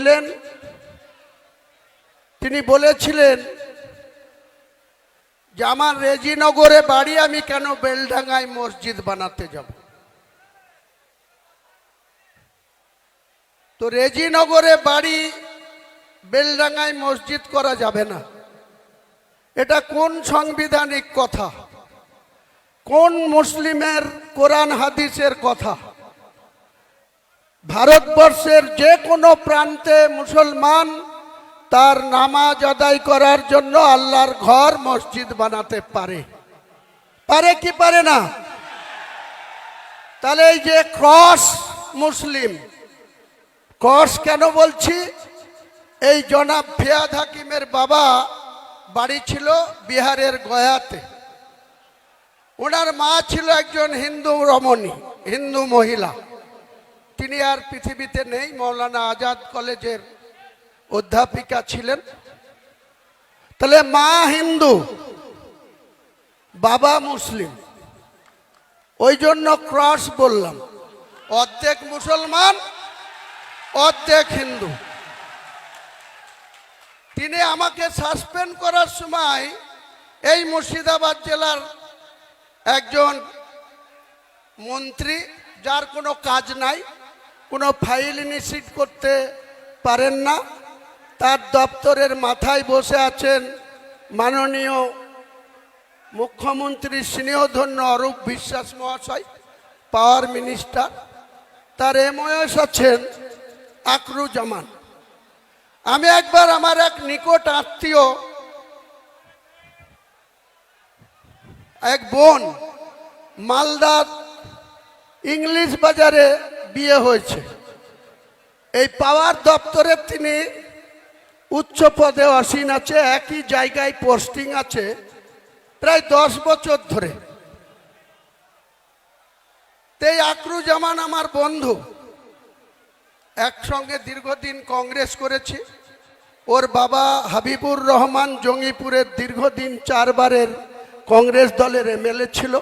ছিলেন, তিনি বলেছিলেন যে আমার রেজিনগরে বাড়ি, আমি কেন বেলডাঙ্গায় মসজিদ বানাতে যাব। তো রেজিনগরে বাড়ি, বেলডাঙ্গায় মসজিদ করা যাবে না। এটা কোন সাংবিধানিক কথা, কোন মুসলিমের কোরআন হাদিসের কথা? ভারতবর্ষের যে কোনো প্রান্তে মুসলমান তার নামাজ আদায় করার জন্য আল্লাহর ঘর মসজিদ বানাতে পারে, পারে কি পারে না? তাহলে এই যে ক্রস মুসলিম, ক্রস কেন বলছি? এই জনাব ফিয়াদ হাকিমের বাবা বাড়ি ছিল বিহারের গয়াতে। ওনার মা ছিল একজন হিন্দু রমণী, হিন্দু মহিলা। তিনি আর পৃথিবীতে নেই, মৌলানা আজাদ কলেজের অধ্যাপিকা ছিলেন। তাহলে মা হিন্দু, বাবা মুসলিম, ওই জন্য ক্রস বললাম। অর্ধেক মুসলমান, অর্ধেক হিন্দু। তিনি আমাকে সাসপেন্ড করার সময় এই মুর্শিদাবাদ জেলার একজন মন্ত্রী, যার কোনো কাজ নাই, কোনো ফাইল ইনিশিয়েট করতে পারেন না, তার দপ্তরের মাথায় বসে আছেন মাননীয় মুখ্যমন্ত্রী স্নেহধন্য অরূপ বিশ্বাস মহাশয়, পাওয়ার মিনিস্টার। তার এমওএস আছেন আকরুজ্জামান। আমি একবার আমার এক নিকট আত্মীয়, এক বোন, মালদার ইংলিশ বাজারে বিয়ে হয়েছে। এই পাওয়ার দপ্তরে তিনি উচ্চ পদে আসীন আছে, একই জায়গায় পোস্টিং আছে প্রায় 10 বছর ধরে। এই আকরুজ্জামান আমার বন্ধু, একসঙ্গে দীর্ঘদিন কংগ্রেস করেছি। ওর বাবা হাবিবুর রহমান জঙ্গিপুরের দীর্ঘদিন 4 বারের কংগ্রেস দলের এমএলএ ছিল।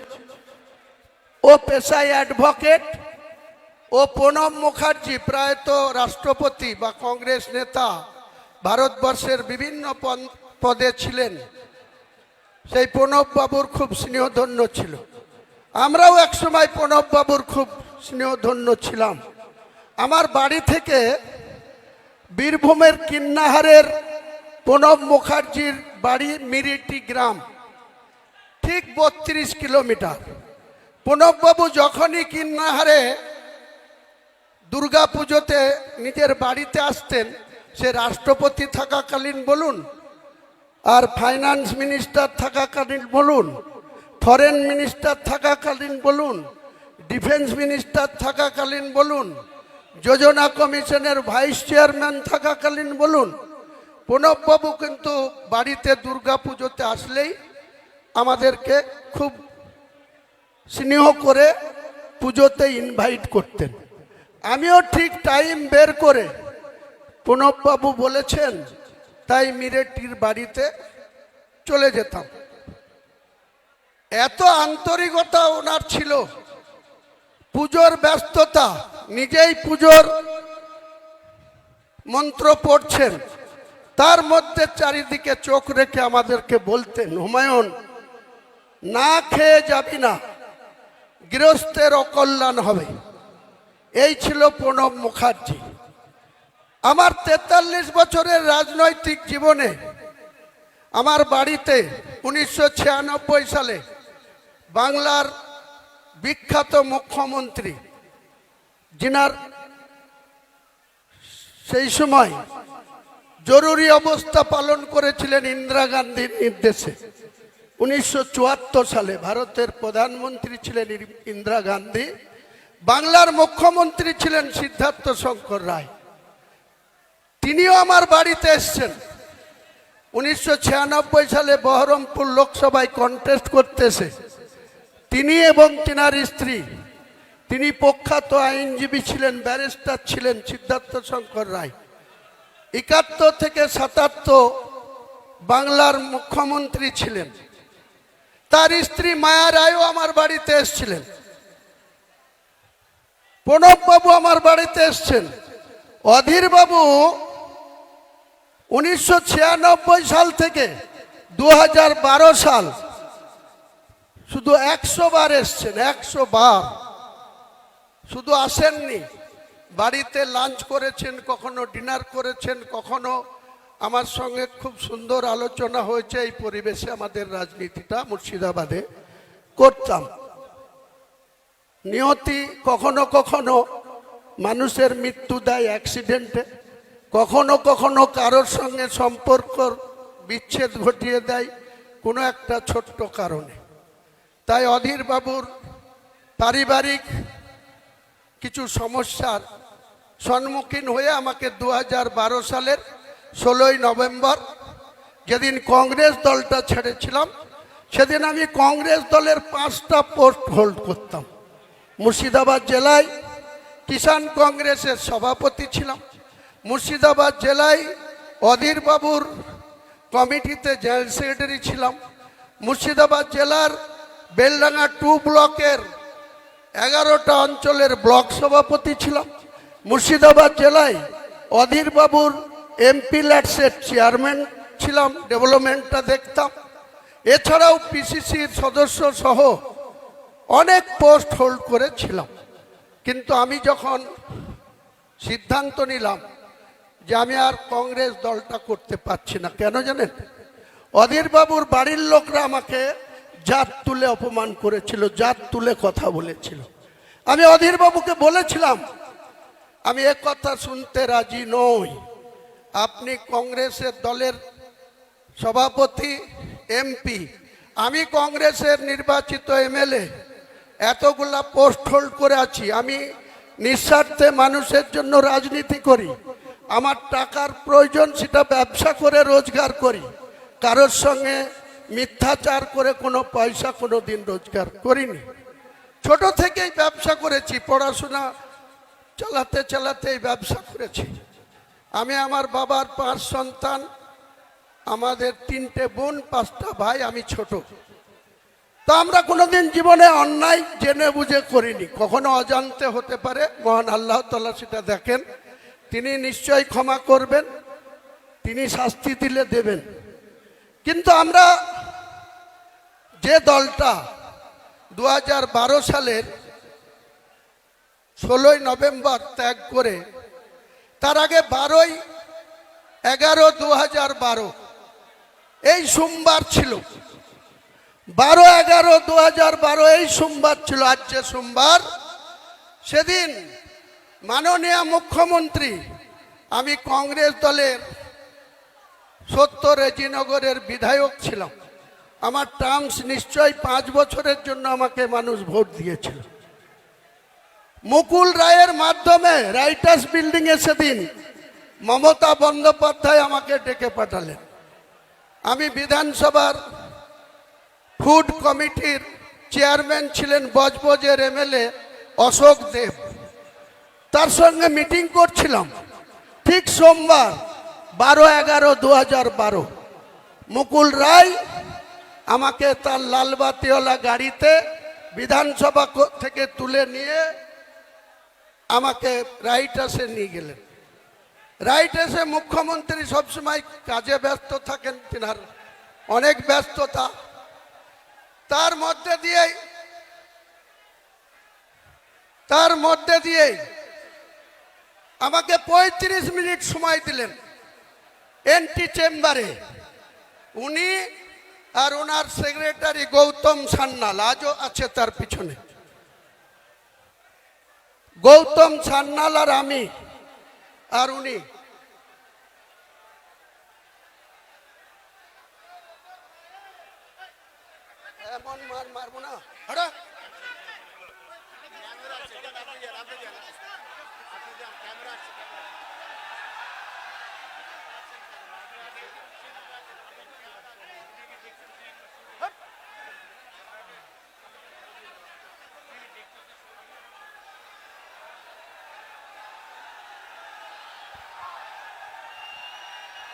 ও পেশায় অ্যাডভোকেট। ও প্রণব মুখার্জি প্রায়ত রাষ্ট্রপতি বা কংগ্রেস নেতা, ভারতবর্ষের বিভিন্ন পদে ছিলেন। সেই প্রণব বাবুর খুব স্নেহধন্য ছিল। আমরাও একসময় প্রণব বাবুর খুব স্নেহধন্য ছিলাম। আমার বাড়ি থেকে বীরভূমের কিন্নাহারের প্রণব মুখার্জির বাড়ি মিরিটি গ্রাম, ঠিক 32 কিলোমিটার। প্রণববাবু যখনই কিন্নাহারে দুর্গাপুজোতে নিজের বাড়িতে আসতেন, সে রাষ্ট্রপতি থাকাকালীন বলুন, আর ফাইন্যান্স মিনিস্টার থাকাকালীন বলুন, ফরেন মিনিস্টার থাকাকালীন বলুন, ডিফেন্স মিনিস্টার থাকাকালীন বলুন, যোজনা কমিশনের ভাইস চেয়ারম্যান থাকাকালীন বলুন, প্রণববাবু কিন্তু বাড়িতে দুর্গাপুজোতে আসলেই আমাদেরকে খুব স্নেহ করে পুজোতে ইনভাইট করতেন। আমিও ঠিক টাইম বের করে, প্রণববাবু বলেছেন তাই মিরেটির বাড়িতে চলে যেতাম। এত আন্তরিকতা ওনার ছিল। পুজোর ব্যস্ততা, নিজেই পুজোর মন্ত্র পড়ছেন, তার মধ্যে চারিদিকে চোখ রেখে আমাদেরকে বলতেন, হুমায়ুন না খেয়ে যাবি না, গৃহস্থের অকল্যাণ হবে। এই ছিল প্রণব মুখার্জি। আমার 43 বছরের রাজনৈতিক জীবনে আমার বাড়িতে 1996 সালে বাংলার বিখ্যাত মুখ্যমন্ত্রী, যিনার সেই সময় জরুরি অবস্থা পালন করেছিলেন ইন্দিরা গান্ধীর নির্দেশে। 1974 সালে ভারতের প্রধানমন্ত্রী ছিলেন ইন্দিরা গান্ধী, বাংলার মুখ্যমন্ত্রী ছিলেন সিদ্ধার্থ শঙ্কর রায়। তিনিও আমার বাড়িতে এসছেন। 1996 সালে বহরমপুর লোকসভায় কন্টেস্ট করতেছে তিনি এবং তিনার স্ত্রী, তিনি প্রখ্যাত আইনজীবী ছিলেন, ব্যারিস্টার ছিলেন সিদ্ধার্থ শঙ্কর রায়। 71 থেকে 77 বাংলার মুখ্যমন্ত্রী ছিলেন। তার স্ত্রী মায়া রায়ও আমার বাড়িতে এসেছিলেন। প্রণববাবু আমার বাড়িতে এসছেন। অধীরবাবু 1996 সাল থেকে 2012 সাল শুধু 100 বার এসছেন, 100 বার। শুধু আসেননি, বাড়িতে লাঞ্চ করেছেন, কখনো ডিনার করেছেন, কখনো আমার সঙ্গে খুব সুন্দর আলোচনা হয়েছে। এই পরিবেশে আমাদের রাজনীতিটা মুর্শিদাবাদে করতাম। নিয়তি কখনো কখনো মানুষের মৃত্যু দেয় অ্যাক্সিডেন্টে, কখনো কখনো কারোর সঙ্গে সম্পর্ক বিচ্ছেদ ঘটিয়ে দেয় কোনো একটা ছোট্ট কারণে। তাই অধীর বাবুর পারিবারিক কিছু সমস্যার সম্মুখীন হয়ে আমাকে 2012 সালের 16ই নভেম্বর, যেদিন কংগ্রেস দলটা ছেড়েছিলাম, সেদিন আমি কংগ্রেস দলের 5টা পোস্ট হোল্ড করতাম। মুর্শিদাবাদ জেলায় কিষাণ কংগ্রেসের সভাপতি ছিলাম, মুর্শিদাবাদ জেলায় অধীর বাবুর কমিটিতে জেনারেল সেক্রেটারি ছিলাম, মুর্শিদাবাদ জেলার বেলডাঙ্গা 2 ব্লকের 11টা অঞ্চলের ব্লক সভাপতি ছিলাম, মুর্শিদাবাদ জেলায় অধীর বাবুর এমপি ল্যাডসের চেয়ারম্যান ছিলাম, ডেভেলপমেন্টটা দেখতাম। এছাড়াও পিসিসির সদস্য সহ অনেক পোস্ট হোল্ড করেছিলাম। কিন্তু আমি যখন সিদ্ধান্ত নিলাম যে আমি আর কংগ্রেস দলটা করতে পারছি না, কেন জানেন? অধীর বাবুর বাড়ির লোকরা আমাকে জাত তুলে অপমান করেছিল, জাত তুলে কথা বলেছিল। আমি অধীর বাবুকে বলেছিলাম, আমি এ কথা শুনতে রাজি নই। আপনি কংগ্রেসের দলের সভাপতি, এমপি, আমি কংগ্রেসের নির্বাচিত এমএলএ, এতগুলা পোস্ট হোল্ড করে আছি। আমি নিঃস্বার্থে মানুষের জন্য রাজনীতি করি। আমার টাকার প্রয়োজন, সেটা ব্যবসা করে রোজগার করি। কারোর সঙ্গে মিথ্যাচার করে কোনো পয়সা কোনো দিন রোজগার করিনি। ছোট থেকেই ব্যবসা করেছি, পড়াশোনা চালাতে চালাতে এই ব্যবসা করেছি। আমি আমার বাবার 5 সন্তান, আমাদের 3টে বোন, 5টা ভাই, আমি ছোট। তা আমরা কোনোদিন জীবনে অন্যায় জেনে বুঝে করিনি, কখনো অজান্তে হতে পারে। মহান আল্লাহ তাআলা সেটা দেখেন, তিনি নিশ্চয়ই ক্ষমা করবেন, তিনি শাস্তি দিলে দেবেন। কিন্তু আমরা যে দলটা 2012 সালের 16ই নভেম্বর ত্যাগ করে, তার আগে 12/11/2012 এই সোমবার ছিল, 12/11/2012 এই সোমবার ছিল। আজ যে সোমবার, সেদিন মাননীয় মুখ্যমন্ত্রী, আমি কংগ্রেস দলের 70 রেজিনগরের বিধায়ক ছিলাম। আমার টার্মস নিশ্চয়ই 5 বছরের জন্য আমাকে মানুষ ভোট দিয়েছিল। মুকুল রায়ের মাধ্যমে রাইটার্স বিল্ডিং এ সেদিন মমতা বন্দ্যোপাধ্যায় আমাকে ডেকে পাঠালেন। আমি বিধানসভার ফুড কমিটির চেয়ারম্যান ছিলেন বজবজের এমএলএ অশোক দেব, তার সঙ্গে মিটিং করছিলাম। ঠিক সোমবার 12/11/2012 মুকুল রায় আমাকে তার লালবাতিওয়ালা গাড়িতে বিধানসভা থেকে তুলে নিয়ে আমাকে রাইটার্সে নিয়ে গেলেন। রাইটার্সে মুখ্যমন্ত্রী সবসময় কাজে ব্যস্ত থাকেন, তিনার অনেক ব্যস্ততা। তার মধ্যে দিয়েই আমাকে 35 মিনিট সময় দিলেন এন্টি চেম্বারে। উনি আর ওনার সেক্রেটারি গৌতম সান্যাল, আজও আছে তার পিছনে, গৌতম সান্যাল আর আমি আর উনি, এমন মারবো না।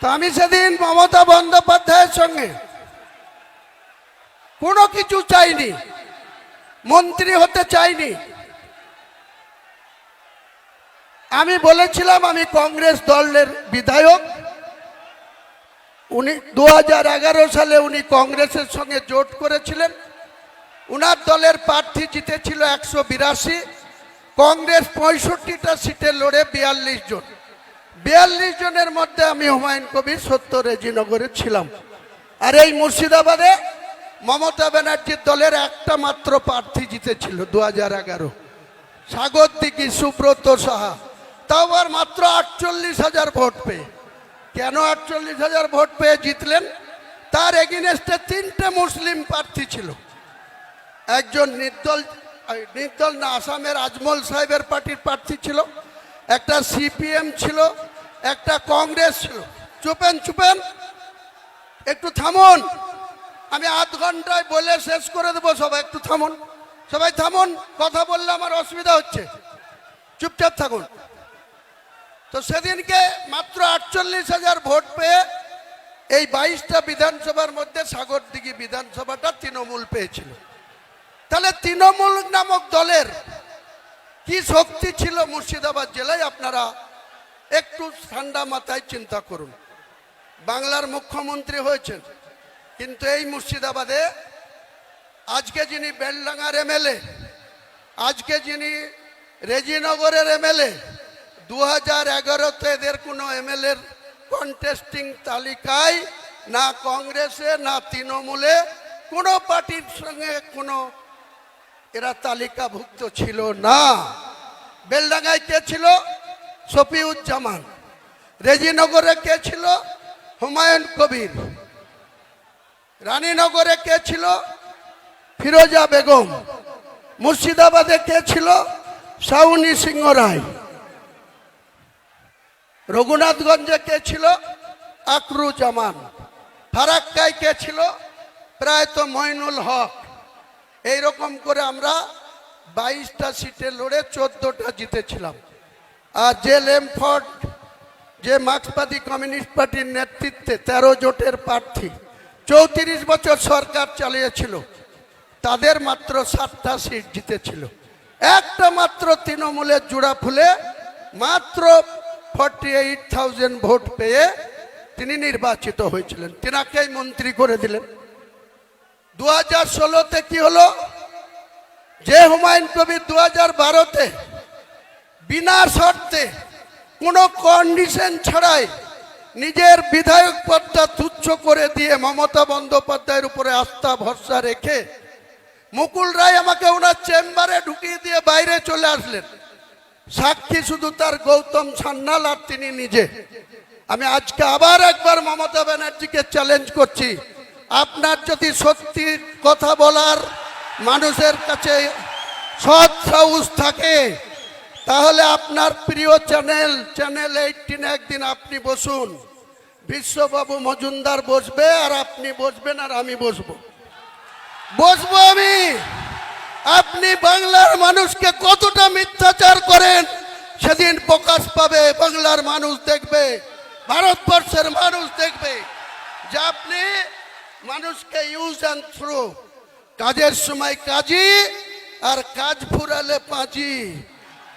তো আমি সেদিন মমতা বন্দ্যোপাধ্যায়ের সঙ্গে কোনো কিছু চাইনি, মন্ত্রী হতে চাইনি। আমি বলেছিলাম আমি কংগ্রেস দলের বিধায়ক, উনি 2011 সালে উনি কংগ্রেসের সঙ্গে জোট করেছিলেন। উনার দলের প্রার্থী জিতেছিল 182, কংগ্রেস 65টা সিটে লড়ে 42 জন। 42 জনের মধ্যে আমি হুমায়ুন কবির 70 রেজিনগরে ছিলাম। আর এই মুর্শিদাবাদে মমতা ব্যানার্জির দলের একটা মাত্র প্রার্থী জিতেছিল 2011, সাগরদিঘি সুব্রত সাহা, তাও আর মাত্র 48,000 ভোট পেয়ে। কেন 48,000 ভোট পেয়ে জিতলেন? তার এগেইনস্টে 3টে মুসলিম প্রার্থী ছিল। একজন নির্দল না, আসামের আজমল সাহেবের পার্টির প্রার্থী ছিল, একটা সিপিএম ছিল, একটা কংগ্রেস ছিল। চুপেন, একটু থামুন, আমি আধ ঘন্টায় বলে শেষ করে দেবো। সবাই একটু থামুন, সবাই থামুন, কথা বললে আমার অসুবিধা হচ্ছে, চুপচাপ থাকুন। তো সেদিনকে মাত্র 48,000 ভোট পেয়ে এই 22টা বিধানসভার মধ্যে সাগরদিঘি বিধানসভাটা তৃণমূল পেয়েছিল। তাহলে তৃণমূল নামক দলের কি শক্তি ছিল মুর্শিদাবাদ জেলায়, আপনারা একটু ঠান্ডা মাথায় চিন্তা করুন। বাংলার মুখ্যমন্ত্রী হয়েছেন, কিন্তু এই মুর্শিদাবাদে আজকে যিনি বেলডাঙ্গার এমএলএ, আজকে যিনি রেজিনগরের এমএলএ, 2011-তে এদের কোনো এমএলএর কন্টেস্টিং তালিকায় না কংগ্রেসে না তৃণমূলে কোনো পার্টির সঙ্গে কোনো এরা তালিকাভুক্ত ছিল না। বেলডাঙ্গায় কে ছিল? শফিউজ্জামান। রেজিনগরে কে ছিল? হুমায়ুন কবির। রানীনগরে কে ছিল? ফিরোজা বেগম। মুর্শিদাবাদে কে ছিল? শাউনি সিংহ রায়। রঘুনাথগঞ্জে কে ছিল? আকরুজ্জামান। ফারাক্কায় কে ছিল? প্রায়ত মইনুল হক। এইরকম করে আমরা 22টা সিটে লড়ে 14টা জিতেছিলাম। আর যে লেমফোর্ড, যে মার্ক্সবাদী কমিউনিস্ট পার্টির নেতৃত্বে 13 জোটের প্রার্থী 34 বছর সরকার চালিয়েছিল, তাদের মাত্র 7টা সিট জিতেছিল। একটা মাত্র তৃণমূলের জোড়া ফুলে মাত্র 48,000 ভোট পেয়ে তিনি নির্বাচিত হয়েছিলেন, তিনাকেই মন্ত্রী করে দিলেন। 2016-তে কি হলো? যে হুমায়ুন কবির 2012-তে বিনা শর্তে কোনো কন্ডিশন ছাড়াই নিজের বিধায়ক পদটা তুচ্ছ করে দিয়ে মমতা বন্দ্যোপাধ্যায়ের উপরে আস্থা ভরসা রেখে মুকুল রায় আমাকে ওনার চেম্বারে ঢুকিয়ে দিয়ে বাইরে চলে আসলেন। সাক্ষী শুধু তার গৌতম সান্যাল আর তিনি নিজে। আমি আজকে আবার একবার মমতা ব্যানার্জিকে চ্যালেঞ্জ করছি, আপনার যদি সত্যি কথা বলার মানুষের কাছে সৎ সাহস থাকে, তাহলে আপনার প্রিয় চ্যানেল 18 একদিন আপনি বসুন, বিশ্ববাবু মজুমদার বসবে আর আপনি বসবেন আর আমি বসবো আমি। আপনি বাংলার মানুষকে কতটা মিথ্যাচার করেন সেদিন প্রকাশ পাবে। বাংলার মানুষ দেখবে, ভারতবর্ষের মানুষ দেখবে যে আপনি মানুষকে ইউজ অ্যান্ড থ্রো, কাজের সময় কাজী আর কাজ ফুরালে পাঁচি।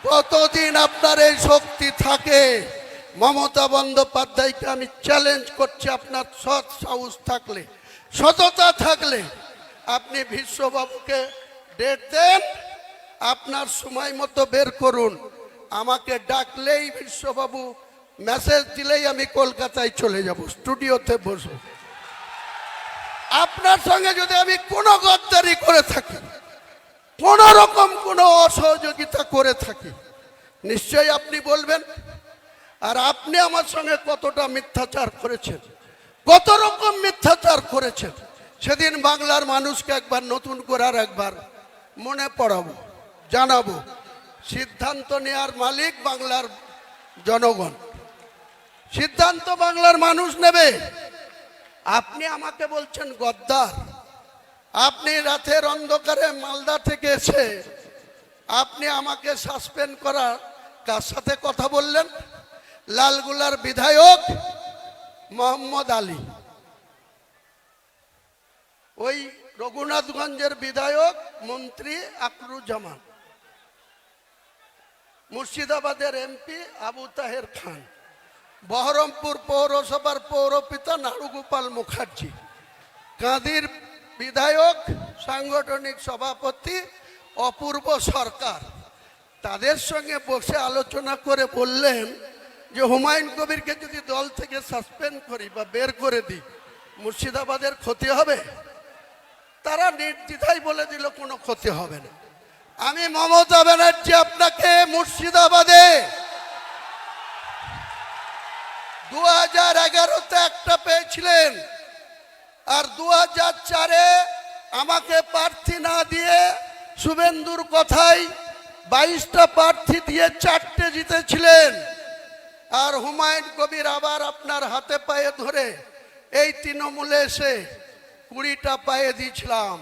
কতদিন আপনার এই শক্তি থাকে? মমতা বন্দ্যোপাধ্যায়কে আমি চ্যালেঞ্জ করছি, আপনার সৎ সাহস থাকলে, সততা থাকলে আপনি বিশ্ববাবুকে ডেট দেন, আপনার সময় মতো বের করুন। আমাকে ডাকলেই বিশ্ববাবু মেসেজ দিলেই আমি কলকাতায় চলে যাব, স্টুডিওতে বসবো। আপনার সঙ্গে যদি আমি কোনো গদ্দারি করে থাকি, কোন রকম কোনো অসহযোগিতা করে থাকি, নিশ্চয়ই আপনি বলবেন। আর আপনি আমার সঙ্গে কতটা মিথ্যাচার করেছেন, কত রকম মিথ্যাচার করেছেন, সেদিন বাংলার মানুষকে একবার নতুন করে আর একবার মনে পড়াবো, জানাবো। সিদ্ধান্ত নেওয়ার মালিক বাংলার জনগণ, সিদ্ধান্ত বাংলার মানুষ নেবে। আপনি আমাকে বলছেন গদ্দার। আপনি রাতের অন্ধকারে মালদা থেকে এসে আপনি আমাকে সাসপেন্ড করার কার সাথে কথা বললেন? লালগুলার বিধায়ক মোহাম্মদ আলী, ওই রঘুনাথগঞ্জের বিধায়ক মন্ত্রী আকরুজ্জামান, মুর্শিদাবাদের এমপি আবু তাহের খান, বহরমপুর পৌরসভার পৌরপিতা নাড়ুগোপাল মুখার্জি, কাঁদির বিধায়ক সাংগঠনিক সভাপতি অপূর্ব সরকার, তাদের সঙ্গে বসে আলোচনা করে বললেন যে হুমায়ুন কবিরকে যদি দল থেকে সাসপেন্ড করি বা বের করে দিই মুর্শিদাবাদের ক্ষতি হবে। তারা নির্দ্বিধায় বলে দিল কোনো ক্ষতি হবে না। আমি মমতা ব্যানার্জি আপনাকে মুর্শিদাবাদে 2011-তে একটা পেয়েছিলেন, আর 2004-এ আমাকে প্রার্থী না দিয়ে শুভেন্দুর কথায় 22টা প্রার্থী দিয়ে 4টে জিতেছিলেন। আর হুমায়ুন কবির আবার আপনার হাতে পায়ে ধরে এই তৃণমূলে এসে 20টা পায়ে দিয়েছিলাম।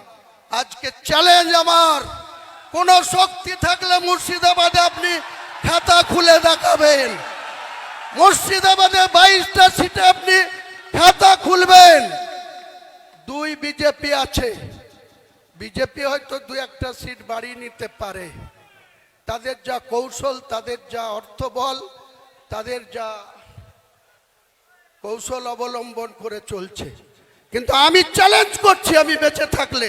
আজকে চ্যালেঞ্জ আমার, কোন শক্তি থাকলে মুর্শিদাবাদে আপনি খাতা খুলে দেখাবেন। মুর্শিদাবাদে 22টা সিটে আপনি খাতা খুলবেন। 2 বিজেপি আছে, বিজেপি হয়তো 2-1টা সিট বাড়িয়ে নিতে পারে। তাদের যা কৌশল, তাদের যা অর্থবল, তাদের যা কৌশল অবলম্বন করে চলছে। কিন্তু আমি চ্যালেঞ্জ করছি, আমি বেঁচে থাকলে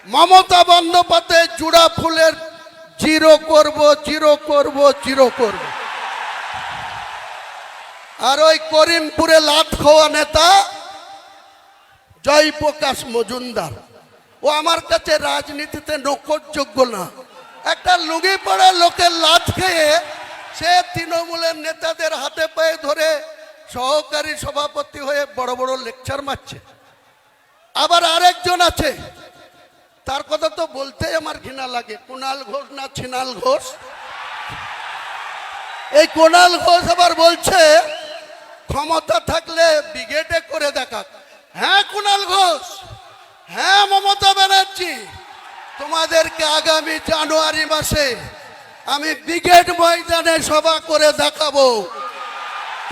মমতা বন্দ্যোপাধ্যায় জুড়া ফুলের জিরো করব, জিরো করব, জিরো করব। আর ওই করিমপুরে লাত খাওয়া নেতা জয়প্রকাশ মজুমদার, ও আমার কাছে রাজনীতিতে নকরযোগ্য না। একটা লুঙ্গি পড়া লোকের লাত খেয়ে সে তৃণমূলের নেতাদের হাতে পায়ে ধরে সহকারী সভাপতি হয়ে বড় বড় লেকচার মারছে। আবার আরেকজন আছে, তার কথা তো বলতেই আমার ঘৃণা লাগে, কুণাল ঘোষ না ছিনাল ঘোষ। এই কুণাল ঘোষ আবার বলছে ক্ষমতা থাকলে ব্রিগেডে করে দেখাক। হ্যাঁ কুণাল ঘোষ, হ্যাঁ মমতা ব্যানার্জি, তোমাদেরকে আগামী জানুয়ারি মাসে আমি ব্রিগেড ময়দানে সভা করে দেখাবো।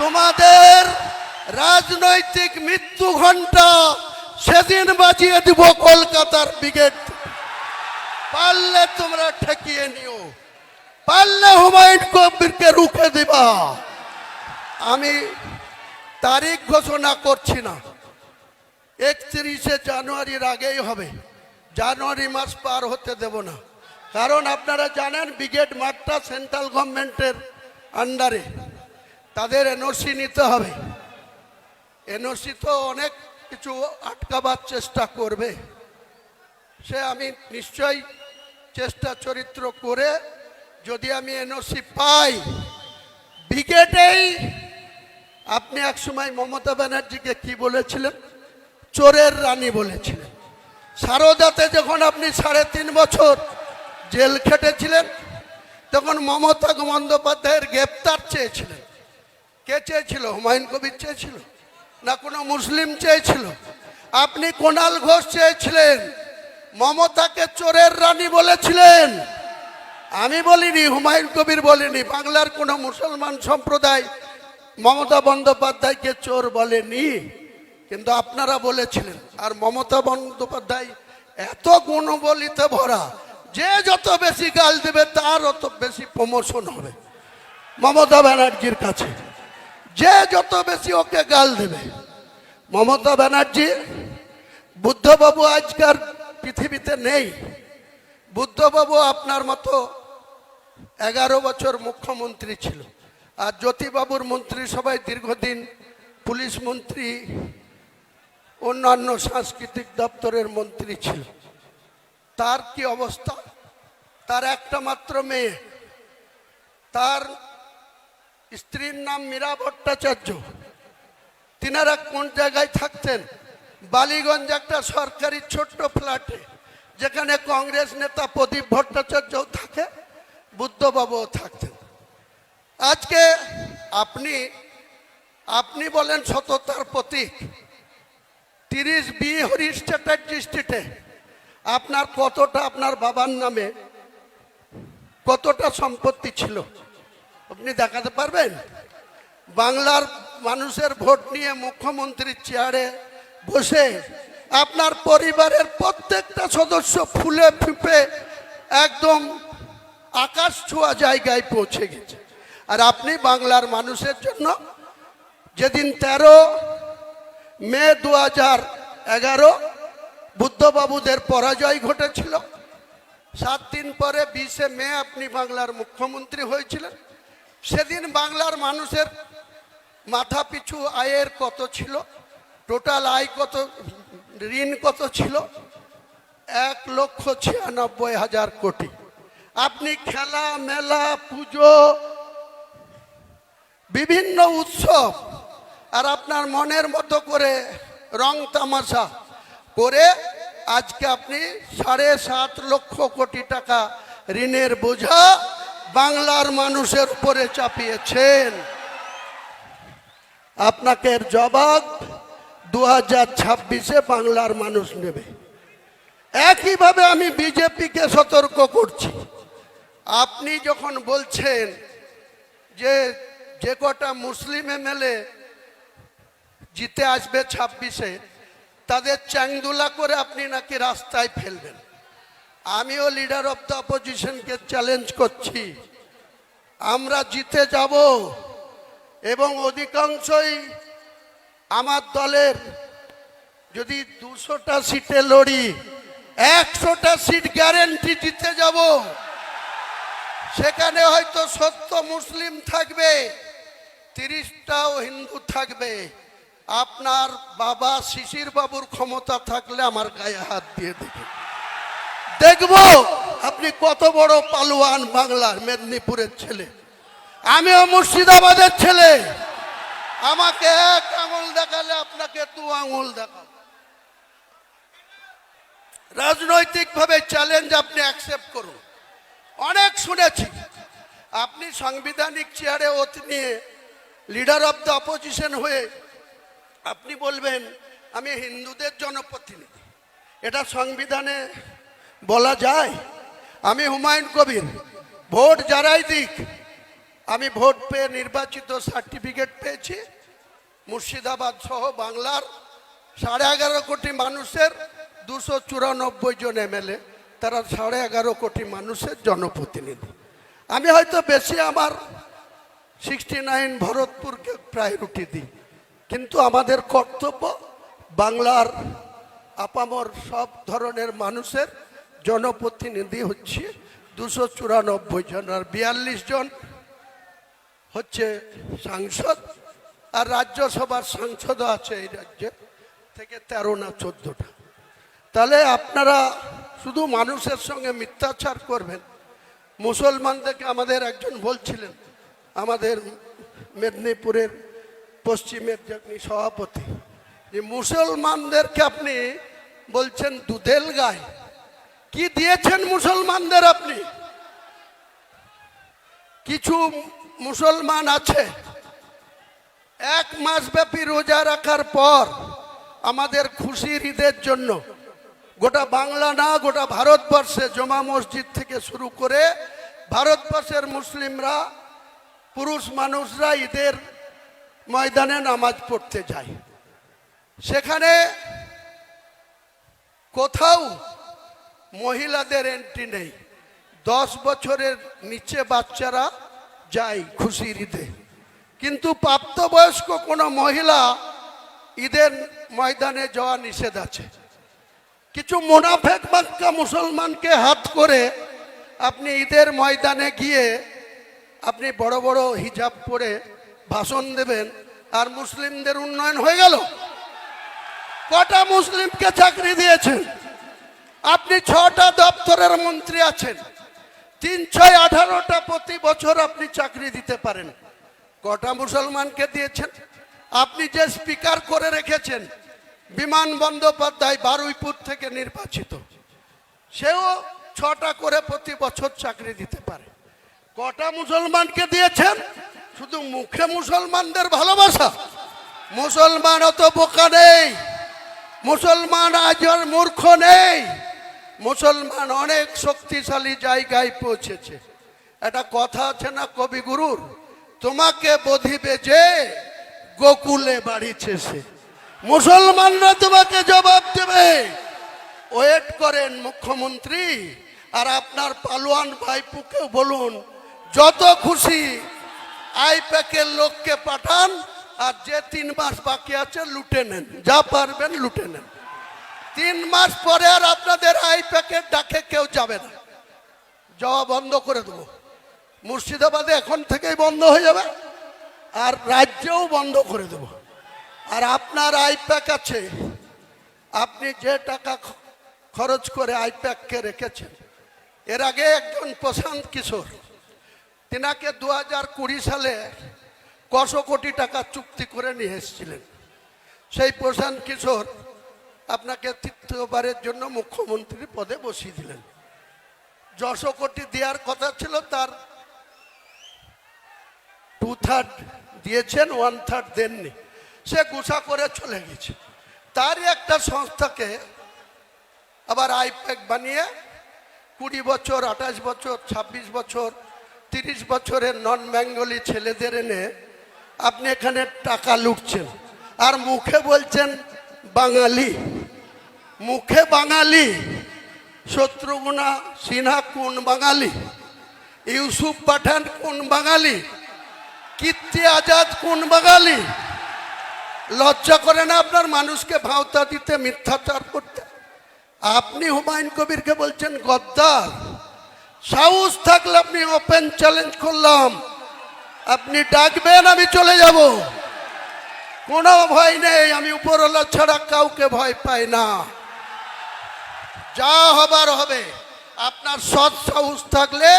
তোমাদের রাজনৈতিক মৃত্যু ঘণ্টা সেদিন বাজিয়ে দিব কলকাতার ব্রিগেড। পারলে তোমরা ঠেকিয়ে নিও, পারলে হুমায়ুন কবিরকে রুখে দিবা। আমি তারিখ ঘোষণা করছি না, 31শে জানুয়ারির আগেই হবে। জানুয়ারি মাস পার হতে দেব না, কারণ আপনারা জানেন ব্রিগেড মাঠটা সেন্ট্রাল গভর্নমেন্টের আন্ডারে, তাদের এনওসি নিতে হবে। এনওসি তো অনেক কিছু আটকাবার চেষ্টা করবে, সে আমি নিশ্চয়ই চেষ্টা চরিত্র করে যদি আমি এনওসি পাই ব্রিগেডেই। আপনি এক সময় মমতা ব্যানার্জিকে কি বলেছিলেন? চোরের রানী বলেছিলেন। সারদাতে যখন আপনি 3.5 বছর জেল খেটেছিলেন, তখন মমতা বন্দ্যোপাধ্যায়ের গ্রেপ্তার চেয়েছিলেন। কে চেয়েছিল? হুমায়ুন কবির চেয়েছিল না কোনো মুসলিম চেয়েছিল? আপনি কুণাল ঘোষ চেয়েছিলেন, মমতাকে চোরের রানী বলেছিলেন। আমি বলিনি, হুমায়ুন কবির বলেনি, বাংলার কোনো মুসলমান সম্প্রদায় মমতা বন্দ্যোপাধ্যায়কে চোর বলেনি, কিন্তু আপনারা বলেছিলেন। আর মমতা বন্দ্যোপাধ্যায় এত গুণবলিতে ভরা, যে যত বেশি গাল দেবে তার অত বেশি প্রমোশন হবে মমতা ব্যানার্জির কাছে। যে যত বেশি ওকে গাল দেবে, মমতা ব্যানার্জি, বুদ্ধবাবু আজকার পৃথিবীতে নেই। বুদ্ধবাবু আপনার মতো 11 বছর মুখ্যমন্ত্রী ছিল, আর জ্যোতিবাবুর মন্ত্রিসভায় দীর্ঘদিন পুলিশ মন্ত্রী, অন্যান্য সাংস্কৃতিক দপ্তরের মন্ত্রী ছিল। তার কি অবস্থা? তার একটা মাত্র মেয়ে, তার স্ত্রীর নাম মীরা ভট্টাচার্য। তিনারা কোন জায়গায় থাকতেন? বালিগঞ্জ একটা সরকারি ছোট্ট ফ্ল্যাটে, যেখানে কংগ্রেস নেতা প্রদীপ ভট্টাচার্যও থাকে, বুদ্ধবাবুও থাকতেন। আজকে আপনি বলেন সততার প্রতীক। 30B হরিশ চ্যাটার্জি স্ট্রিটে আপনার কতটা, আপনার বাবার নামে কতটা সম্পত্তি ছিল আপনি দেখাতে পারবেন? বাংলার মানুষের ভোট নিয়ে মুখ্যমন্ত্রীর চেয়ারে বসে আপনার পরিবারের প্রত্যেকটা সদস্য ফুলে ফিপে একদম আকাশ ছোঁয়া জায়গায় পৌঁছে গেছে। আর আপনি বাংলার মানুষের জন্য যেদিন 13 মে 2011 বুদ্ধবাবুদের পরাজয় ঘটেছিল, 7 দিন পরে 20 মে আপনি বাংলার মুখ্যমন্ত্রী হয়েছিলেন। সেদিন বাংলার মানুষের মাথা পিছু আয়ের কত ছিল, টোটাল আয় কত, ঋণ কত ছিল? 1,96,000 কোটি। আপনি খেলা মেলা পুজো বিভিন্ন উৎসব আর আপনার মনের মতো করে রং তামাশা করে আজকে আপনি 7.5 লক্ষ কোটি টাকা ঋণের বোঝা বাংলার মানুষের উপরে চাপিয়েছেন। আপনাকে এর জবাব 2026-এ বাংলার মানুষ নেবে। একইভাবে আমি বিজেপিকে সতর্ক করছি, আপনি যখন বলছেন যে কটা মুসলিম এমএলএ জিতে আসবে 26-এ তাদের চ্যাংদুলা করে আপনি নাকি রাস্তায় ফেলবেন। আমিও লিডার অফ দ্য অপোজিশনকে চ্যালেঞ্জ করছি, আমরা জিতে যাব এবং অধিকাংশই আমার দলের যদি 200টা সিটে লড়ি 100টা সিট গ্যারেন্টি জিতে যাব। সেখানে হয়তো 70 মুসলিম থাকবে, 30টাও হিন্দু থাকবে। আপনার বাবা শিশির বাবুর ক্ষমতা থাকলে আমার গায়ে হাত দিয়ে দেখব আপনি কত বড় পালোয়ান। বাংলার মেদিনীপুরের ছেলে, আমিও মুর্শিদাবাদের ছেলে। আমাকে 1 আঙুল দেখালে আপনাকে 2 আঙুল দেখাবো। রাজনৈতিকভাবে চ্যালেঞ্জ আপনি অ্যাকসেপ্ট করুন। অনেক শুনেছি আপনি সাংবিধানিক চেয়ারে ওত নিয়ে লিডার অফ দ্য অপোজিশন হয়ে আপনি বলবেন আমি হিন্দুদের জনপ্রতিনিধি। এটা সংবিধানে বলা যায়? আমি হুমায়ুন কবির, ভোট যারাই দিক, আমি ভোট পেয়ে নির্বাচিত সার্টিফিকেট পেয়েছি। মুর্শিদাবাদ সহ বাংলার 11.5 কোটি মানুষের 294 জন এমএলএ, তারা 11.5 কোটি মানুষের জনপ্রতিনিধি। আমি হয়তো বেশি আমার 69 ভরতপুরকে প্রায়োরিটি দিই, কিন্তু আমাদের কর্তব্য বাংলার আপামর সব ধরনের মানুষের জনপ্রতিনিধি হচ্ছে 294 জন, আর 42 জন হচ্ছে সাংসদ, আর রাজ্যসভার সাংসদও আছে এই রাজ্যে থেকে 13 না 14টা। তাহলে আপনারা শুধু মানুষের সঙ্গে মিথ্যাচার করবেন। মুসলমানদেরকে আমাদের একজন বলছিলেন, আমাদের মেদিনীপুরের পশ্চিমের যিনি সভাপতি, যে মুসলমানদেরকে আপনি বলছেন দুধেল গায়। কি দিয়েছেন মুসলমানদের আপনি? কিছু মুসলমান আছে 1 মাস ব্যাপী রোজা রাখার পর আমাদের খুশির ঈদের জন্য গোটা বাংলা না গোটা ভারতবর্ষে জমা মসজিদ থেকে শুরু করে ভারতবর্ষের মুসলিমরা, পুরুষ মানুষরা ঈদের ময়দানে নামাজ পড়তে যায়। সেখানে কোথাও মহিলাদের এন্ট্রি নেই। 10 বছরের নিচে বাচ্চারা যায় খুশির ঈদে, কিন্তু প্রাপ্তবয়স্ক কোনো মহিলা ঈদের ময়দানে যাওয়া নিষেধ আছে। কিছু মুনাফেক বাক্কা মুসলমানকে হাত করে আপনি ঈদের ময়দানে গিয়ে আপনি বড় বড় হিজাব পরে ভাষণ দেবেন, আর মুসলিমদের উন্নয়ন হয়ে গেল? কটা মুসলিমকে চাকরি দিয়েছেন আপনি? 6টা দপ্তরের মন্ত্রী আছেন, 3-6-18টা প্রতি বছর আপনি চাকরি দিতে পারেন। কটা মুসলমানকে দিয়েছেন? আপনি যে স্পিকার করে রেখেছেন বিমান বন্দ্যোপাধ্যায়, বারুইপুর থেকে নির্বাচিত, সেও 6টা করে প্রতি বছর চাকরি দিতে পারে। কটা মুসলমানকে দিয়েছেন? শুধু মুখে মুসলমানদের ভালোবাসা। মুসলমান অত বোকা নেই, মুসলমান আজ আর মূর্খ নেই, মুসলমান অনেক শক্তিশালী জায়গায় পৌঁছেছে। একটা কথা আছে না কবিগুরুর, তোমাকে বধিবে যে গোকুলে বাড়িছে সে। মুসলমানরা তোমাকে জবাব দেবে। ওয়েট করেন মুখ্যমন্ত্রী, আর আপনার পালোয়ান ভাইপুকে বলুন যত খুশি আইপ্যাকের লোককে পাঠান, আর যে 3 মাস বাকি আছে লুটে নেন, যা পারবেন লুটে নেন। 3 মাস পরে আর আপনাদের আইপ্যাকের ডাকে কেউ যাবে না, যাওয়া বন্ধ করে দেবো। মুর্শিদাবাদে এখন থেকেই বন্ধ হয়ে যাবে, আর রাজ্যেও বন্ধ করে দেব। আর আপনার আইপ্যাক আছে, আপনি যে টাকা খরচ করে আইপ্যাককে রেখেছেন, এর আগে একজন প্রশান্ত কিশোর, তিনাকে 2020 সালে কত কোটি টাকা চুক্তি করে নিয়ে এসেছিলেন। সেই প্রশান্ত কিশোর আপনাকে তৃতীয়বারের জন্য মুখ্যমন্ত্রী পদে বসিয়ে দিলেন। 100 কোটি দেওয়ার কথা ছিল, তার 2/3 দিয়েছেন, 1/3 দেননি। সে গুছা করে চলে গেছে। তারই একটা সংস্থাকে আবার আইপ্যাক বানিয়ে 20 বছর, 28 বছর, 26 বছর, 30 বছরের নন বেঙ্গলি ছেলেদের এনে আপনি এখানে টাকা লুটছেন, আর মুখে বলছেন বাঙালি। মুখে বাঙালি। শত্রুঘ্না সিনহা কোন বাঙালি? ইউসুফ পাঠান কোন বাঙালি? কীর্তি আজাদ কোন বাঙালি? লজ্জা করে না আপনার মানুষকে ভাওতা দিতে, মিথ্যাচার করতে? আপনি হুমায়ুন কবিরকে বলছেন গদ্দার। সাহস থাকলে আপনি ওপেন চ্যালেঞ্জ করলাম, আপনি ডাকবেন, আমি চলে যাব, কোনো ভয় নেই। আমি উপরওয়ালা ছাড়া কাউকে ভয় পাই না। যা হবার হবে। আপনার সৎ সাহস থাকলে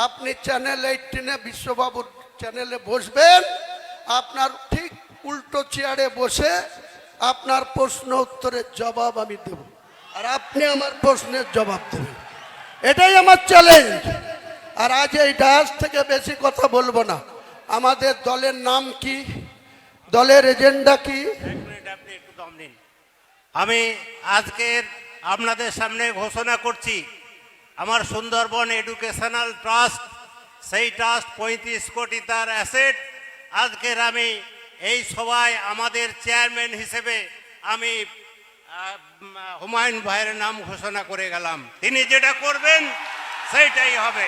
আপনি চ্যানেল 18-এ বিশ্ববাবুর চ্যানেলে বসবেন, আপনার ঠিক উল্টো চেয়ারে বসে আপনার প্রশ্ন উত্তরের জবাব আমি দেব, আর আপনি আমার প্রশ্নের জবাব দেবেন। এটাই আমার চ্যালেঞ্জ। আর আজ এই ডায়াস থেকে বেশি কথা বলবো না। আমাদের দলের নাম কি, দলের এজেন্ডা কি? আপনি একটু দম নিন। আমি আজকের আপনাদের সামনে ঘোষণা করছি, আমার সুন্দরবন এডুকেশনাল ট্রাস্ট, সেই ট্রাস্ট 35 কোটি তার অ্যাসেট। আজকের আমি এই সভায় আমাদের চেয়ারম্যান হিসেবে আমি হুমায়ুন ভাইয়ের নাম ঘোষণা করে গেলাম। তিনি যেটা করবেন সেইটাই হবে।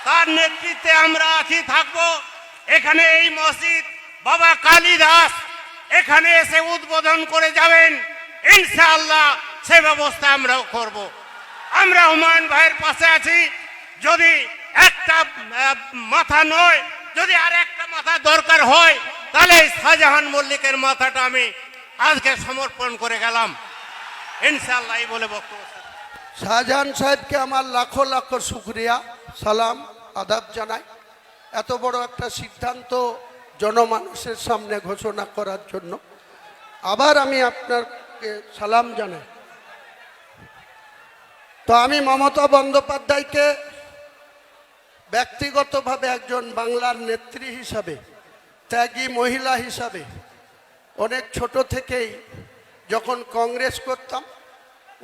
তার নেতৃত্বে আমরা আছি, থাকবো। এখানে এই মসজিদ বাবা কালিদাস এখানে এসে উদ্বোধন করে যাবেন, ইনশাআল্লাহ সে ব্যবস্থা আমরাও করব। আমরা হুমায়ুন ভাইয়ের পাশে আছি। যদি একটা মাথা নয়, যদি আর একটা মাথা দরকার হয়, তাহলে শাহজাহান মল্লিকের মাথাটা আমি আজকে সমর্পণ করে গেলাম, ইনশাআল্লাহ। এই বলে বক্তব্য। শাহজাহান সাহেবকে আমার লাখো লাখো শুকরিয়া, সালাম, আদাব জানাই। এত বড় একটা সিদ্ধান্ত জনমানুষের সামনে ঘোষণা করার জন্য আবার আমি আপনাকে সালাম জানাই। তো আমি মমতা বন্দ্যোপাধ্যায়কে ব্যক্তিগতভাবে একজন বাংলার নেত্রী হিসাবে, ত্যাগী মহিলা হিসাবে, অনেক ছোট থেকেই যখন কংগ্রেস করতাম,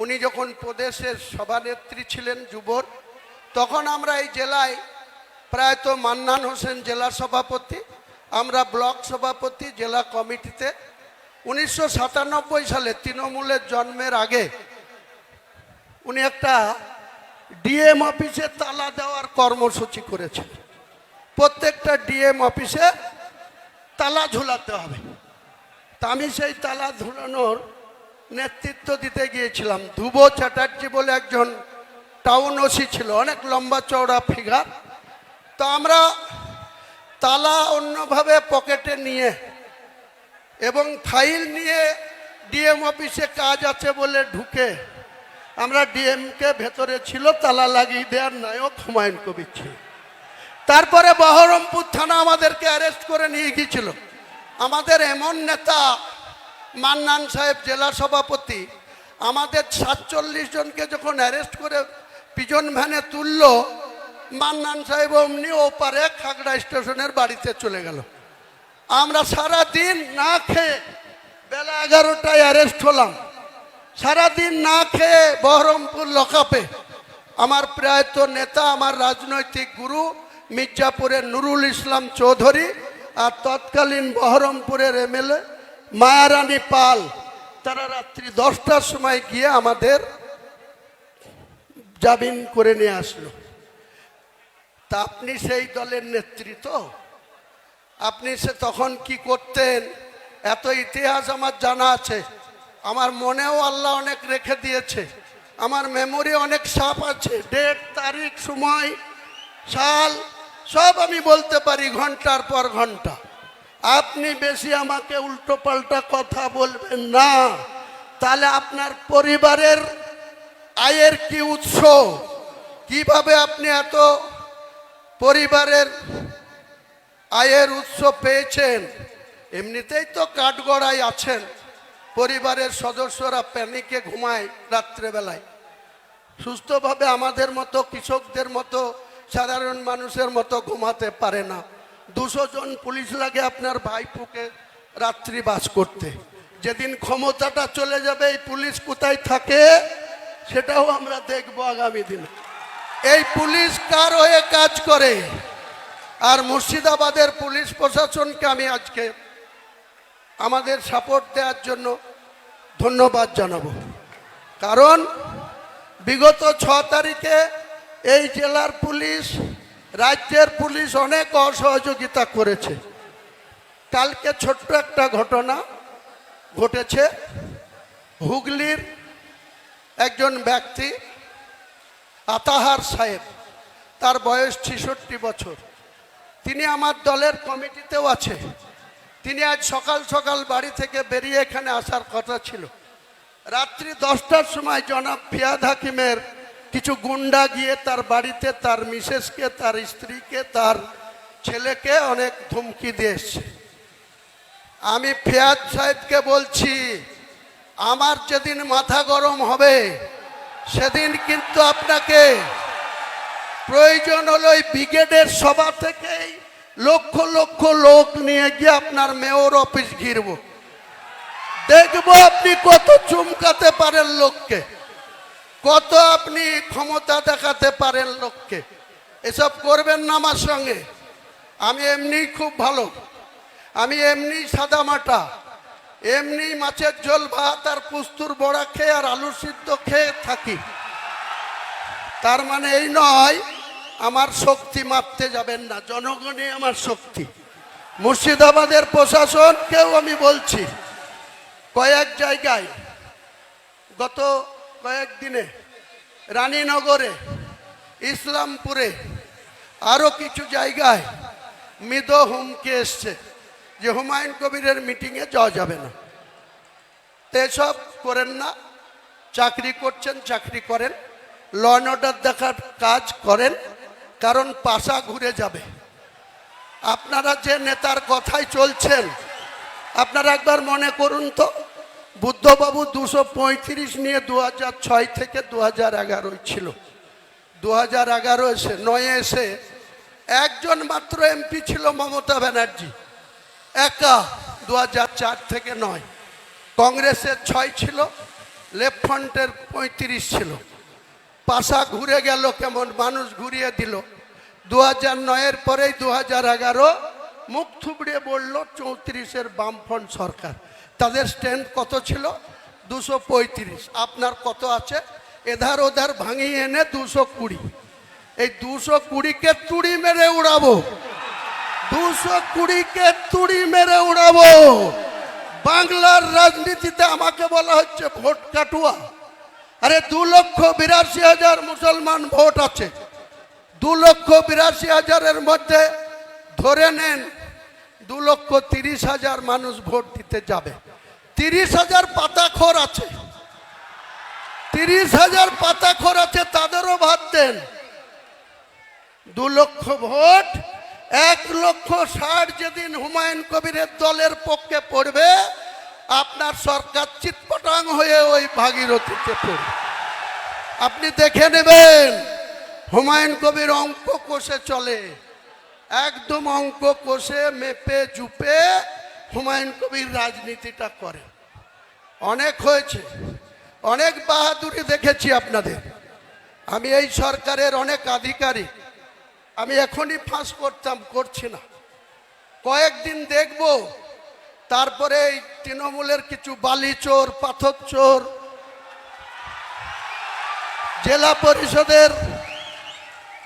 উনি যখন প্রদেশের সভানেত্রী ছিলেন যুবর, তখন আমরা এই জেলায় প্রায়ত মান্নান হোসেন জেলা সভাপতি, আমরা ব্লক সভাপতি জেলা কমিটিতে। 1997 সালে তৃণমূলের জন্মের আগে উনি একটা ডিএম অফিসে তালা দেওয়ার কর্মসূচি করেছেন। প্রত্যেকটা ডিএম অফিসে তালা ঝুলাতে হবে। তা আমি সেই তালা ঝুলানোর নেতৃত্ব দিতে গিয়েছিলাম। ধ্রুব চ্যাটার্জি বলে একজন টাউন ওসি ছিল, অনেক লম্বা চওড়া ফিগার। তো আমরা তালা অন্যভাবে পকেটে নিয়ে এবং ফাইল নিয়ে ডিএম অফিসে কাজ আছে বলে ঢুকে আমরা ডিএমকে ভেতরে ছিল, তালা লাগিয়ে দেওয়ার নায়ক হুমায়ুন কবির ছিল। তারপরে বহরমপুর থানা আমাদেরকে অ্যারেস্ট করে নিয়ে গিয়েছিল। আমাদের এমন নেতা মান্নান সাহেব জেলা সভাপতি, আমাদের 47 জনকে যখন অ্যারেস্ট করে পিজন ভ্যানে তুলল, মান্নান সাহেব অমনি ওপারে খাগড়া স্টেশনের বাড়িতে চলে গেল। আমরা সারা দিন না খেয়ে, বেলা 11টায় অ্যারেস্ট হলাম, সারাদিন না খেয়ে বহরমপুর লকআপে। আমার প্রয়াত নেতা, আমার রাজনৈতিক গুরু মির্জাপুরের নুরুল ইসলাম চৌধুরী আর তৎকালীন বহরমপুরের এমএলএ মায়ারানী পাল, তারা রাত্রি 10টার সময় গিয়ে আমাদের জামিন করে নিয়ে আসলো। তা আপনি সেই দলের নেতৃত্ব, আপনি সে তখন কি করতেন এত ইতিহাস আমার জানা আছে। আমার মনেও আল্লাহ অনেক রেখে দিয়েছে, আমার মেমোরি অনেক সাপ আছে, ডেট তারিখ সময় সাল সব আমি বলতে পারি ঘন্টার পর ঘন্টা। আপনি বেশি আমাকে উল্টো পাল্টা কথা বলবেন না, তাহলে আপনার পরিবারের আয়ের কি উৎস, কিভাবে আপনি এত পরিবারের আয়ের উৎস পেয়েছেন? এমনিতেই তো কাঠগড়ায় আছেন, পরিবারের সদস্যরা প্যানিকে ঘুমায় রাত্রেবেলায়, সুস্থভাবে আমাদের মতো কৃষকদের মতো সাধারণ মানুষের মতো ঘুমাতে পারে না। 200 জন পুলিশ লাগে আপনার ভাইপোকে রাত্রি বাস করতে। যেদিন ক্ষমতাটা চলে যাবে এই পুলিশ কোথায় থাকে সেটাও আমরা দেখব আগামী দিনে। এই পুলিশ কার হয়ে কাজ করে? আর মুর্শিদাবাদের পুলিশ প্রশাসনকে আমি আজকে আমাদের সাপোর্ট দেওয়ার জন্য ধন্যবাদ জানাবো। কারণ বিগত 6 তারিখে এই জেলার পুলিশ, রাজ্যের পুলিশ অনেক অসহযোগিতা করেছে। কালকে ছোট্ট একটা ঘটনা ঘটেছে। হুগলির একজন ব্যক্তি আতাহার সাহেব, তার বয়স 66 বছর, তিনি আমার দলের কমিটিতেও আছে। তিনি আজ সকাল সকাল বাড়ি থেকে বেরিয়ে এখানে আসার কথা ছিল। রাত্রি 10টার সময় জনাব ফিয়াদ হাকিমের কিছু গুন্ডা গিয়ে তার বাড়িতে তার মিসেসকে, তার স্ত্রীকে, তার ছেলেকে অনেক ধমকি দিয়ে এসছে। আমি ফিয়াদ সাহেবকে বলছি, আমার যেদিন মাথা গরম হবে সেদিন কিন্তু আপনাকে প্রয়োজন হলো ওই ব্রিগেডের সভা থেকেই লক্ষ লক্ষ লোক নিয়ে গিয়ে আপনার মেয়র অফিস ঘিরব, দেখবো আপনি কত চুমকাতে পারেন লোককে, কত আপনি ক্ষমতা দেখাতে পারেন লোককে। এসব করবেন না আমার সঙ্গে। আমি এমনি খুব ভালো, আমি এমনি সাদা মাটা, এমনি মাছের ঝোল ভাত আর কুস্তুর বড়া খেয়ে আর আলু সিদ্ধ খেয়ে থাকি। তার মানে এই নয় আমার শক্তি মাপতে যাবেন না, জনগণই আমার শক্তি। মুর্শিদাবাদের প্রশাসনকেও আমি বলছি, কয়েক জায়গায় গত কয়েকদিনে রানীনগরে, ইসলামপুরে, আরও কিছু জায়গায় মৃদ হুমকি এসছে যে হুমায়ুন কবিরের মিটিংয়ে যাওয়া যাবে না। তো এসব করেন না, চাকরি করছেন চাকরি করেন, ল অ্যান্ড অর্ডার দেখার কাজ করেন, কারণ পাশা ঘুরে যাবে। আপনারা যে নেতার কথাই চলছেন, আপনারা একবার মনে করুন তো, বুদ্ধবাবু 235 নিয়ে 2006 থেকে 2011 ছিল। 2011 এসে 9 এসে একজন মাত্র এমপি ছিল মমতা ব্যানার্জি, একা 2004 থেকে 9। কংগ্রেসের 6 ছিল, লেফট ফ্রন্টের 35 ছিল। পাশা ঘুরে গেল, কেমন মানুষ ঘুরিয়ে দিল। 2009-এর পরেই 2011 মুখ থুবড়িয়ে বলল 34-এর বামফ্রন্ট সরকার। তাদের স্ট্যান্ড কত ছিল? 235। আপনার কত আছে? এধার ওধার ভাঙিয়ে এনে 220। এই 220-কে তুড়ি মেরে উড়াবো, 220-কে তুড়ি মেরে উড়াবো। বাংলার রাজনীতিতে আমাকে বলা হচ্ছে ভোট কাটুয়া। আরে 2,82,000 মুসলমান ভোট আছে, 2,82,000-এর মধ্যে ধরে নেন 2,30,000 মানুষ ভোট দিতে যাবে। 30,000 পাতাখোর আছে, 30,000 পাতাখোর আছে, তাদেরও ভাত দেন। 2 লক্ষ ভোট, 1,60,000 যেদিন হুমায়ুন কবিরের দলের পক্ষে পড়বে, আপনার সরকার চিৎপটাং হয়ে ওই ভাগীরথীতে পড়বে। আপনি দেখে নেবেন, হুমায়ুন কবির অঙ্ক কষে চলে, একদম অঙ্ক কষে মেপে জুপে হুমায়ুন কবির রাজনীতিটা করে। অনেক হয়েছে, অনেক বাহাদুরি দেখেছি আপনাদের। আমি এই সরকারের অনেক আধিকারিক, আমি এখনই ফাঁস করতাম, করছি না, কয়েকদিন দেখব, তারপরে এই তৃণমূলের কিছু বালি চোর, পাথর চোর,